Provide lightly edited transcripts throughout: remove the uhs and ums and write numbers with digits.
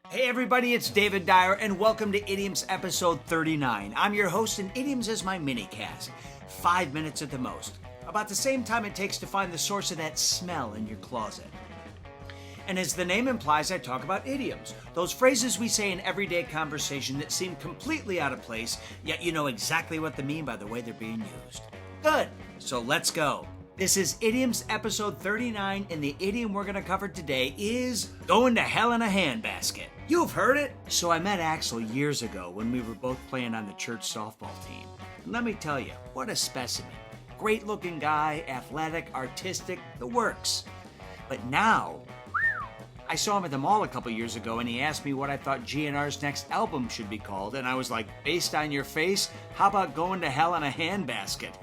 Hey everybody, it's David Dyer, and welcome to Idioms episode 39. I'm your host, and Idioms is my mini-cast. 5 minutes at the most. About the same time it takes to find the source of that smell in your closet. And as the name implies, I talk about idioms. Those phrases we say in everyday conversation that seem completely out of place, yet you know exactly what they mean by the way they're being used. Good, so let's go. This is Idioms episode 39, and the idiom we're going to cover today is going to hell in a handbasket. You've heard it! So I met Axel years ago when we were both playing on the church softball team. And let me tell you, what a specimen. Great looking guy, athletic, artistic, the works. But now, I saw him at the mall a couple years ago, and he asked me what I thought GNR's next album should be called, and I was like, based on your face, how about going to hell in a handbasket?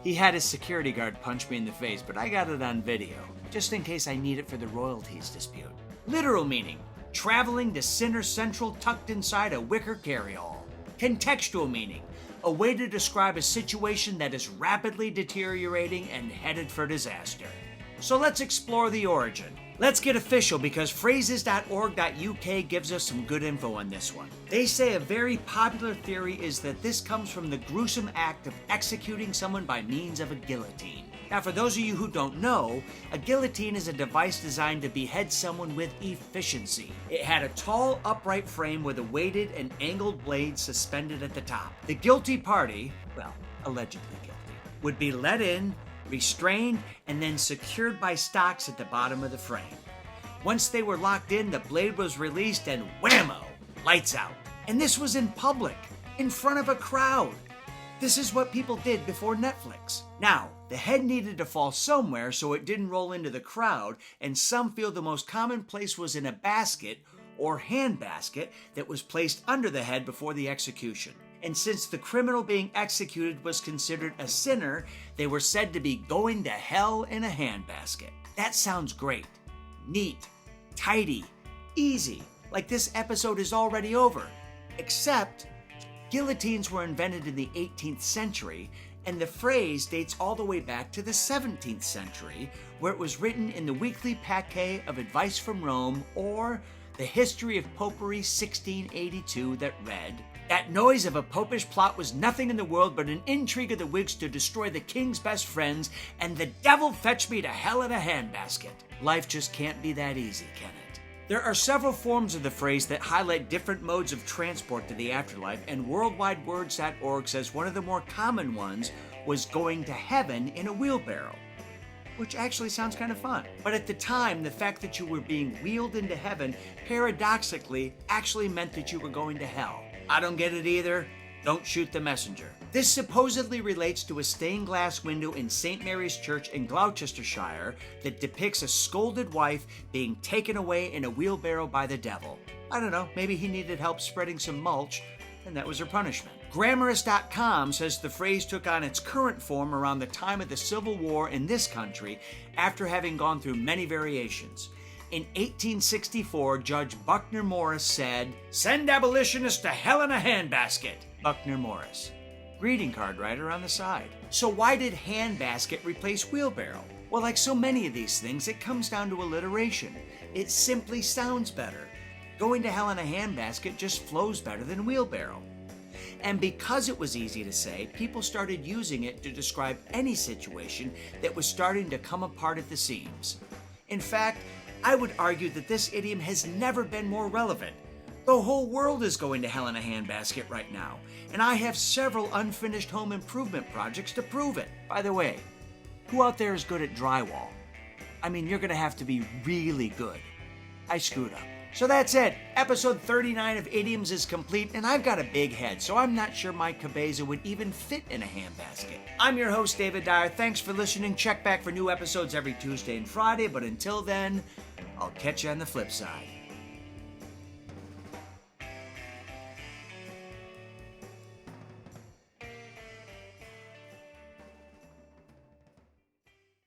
He had his security guard punch me in the face, but I got it on video, just in case I need it for the royalties dispute. Literal meaning, traveling to Sinner Central tucked inside a wicker carryall. Contextual meaning, a way to describe a situation that is rapidly deteriorating and headed for disaster. So let's explore the origin. Let's get official because phrases.org.uk gives us some good info on this one. They say a very popular theory is that this comes from the gruesome act of executing someone by means of a guillotine. Now, for those of you who don't know, a guillotine is a device designed to behead someone with efficiency. It had a tall, upright frame with a weighted and angled blade suspended at the top. The guilty party, well, allegedly guilty, would be let in, restrained, and then secured by stocks at the bottom of the frame. Once they were locked in, the blade was released and whammo, lights out. And this was in public, in front of a crowd. This is what people did before Netflix. Now, the head needed to fall somewhere so it didn't roll into the crowd, and some feel the most common place was in a basket or handbasket that was placed under the head before the execution. And since the criminal being executed was considered a sinner, they were said to be going to hell in a handbasket. That sounds great. Neat. Tidy. Easy. Like this episode is already over. Except, guillotines were invented in the 18th century, and the phrase dates all the way back to the 17th century, where it was written in the weekly paquet of Advice from Rome, or the History of Popery 1682, that read, "That noise of a popish plot was nothing in the world but an intrigue of the Whigs to destroy the king's best friends, and the devil fetch me to hell in a handbasket." Life just can't be that easy, can it? There are several forms of the phrase that highlight different modes of transport to the afterlife, and worldwidewords.org says one of the more common ones was going to heaven in a wheelbarrow, which actually sounds kind of fun. But at the time, the fact that you were being wheeled into heaven paradoxically actually meant that you were going to hell. I don't get it either. Don't shoot the messenger. This supposedly relates to a stained glass window in St. Mary's Church in Gloucestershire that depicts a scolded wife being taken away in a wheelbarrow by the devil. I don't know, maybe he needed help spreading some mulch, and that was her punishment. Grammarist.com says the phrase took on its current form around the time of the Civil War in this country after having gone through many variations. In 1864, Judge Buckner Morris said, "Send abolitionists to hell in a handbasket." Buckner Morris. Greeting card writer on the side. So why did handbasket replace wheelbarrow? Well, like so many of these things, it comes down to alliteration. It simply sounds better. Going to hell in a handbasket just flows better than wheelbarrow. And because it was easy to say, people started using it to describe any situation that was starting to come apart at the seams. In fact, I would argue that this idiom has never been more relevant. The whole world is going to hell in a handbasket right now, and I have several unfinished home improvement projects to prove it. By the way, who out there is good at drywall? I mean, you're going to have to be really good. I screwed up. So that's it. Episode 39 of Idioms is complete, and I've got a big head, so I'm not sure my cabeza would even fit in a handbasket. I'm your host, David Dyer. Thanks for listening. Check back for new episodes every Tuesday and Friday, but until then, I'll catch you on the flip side.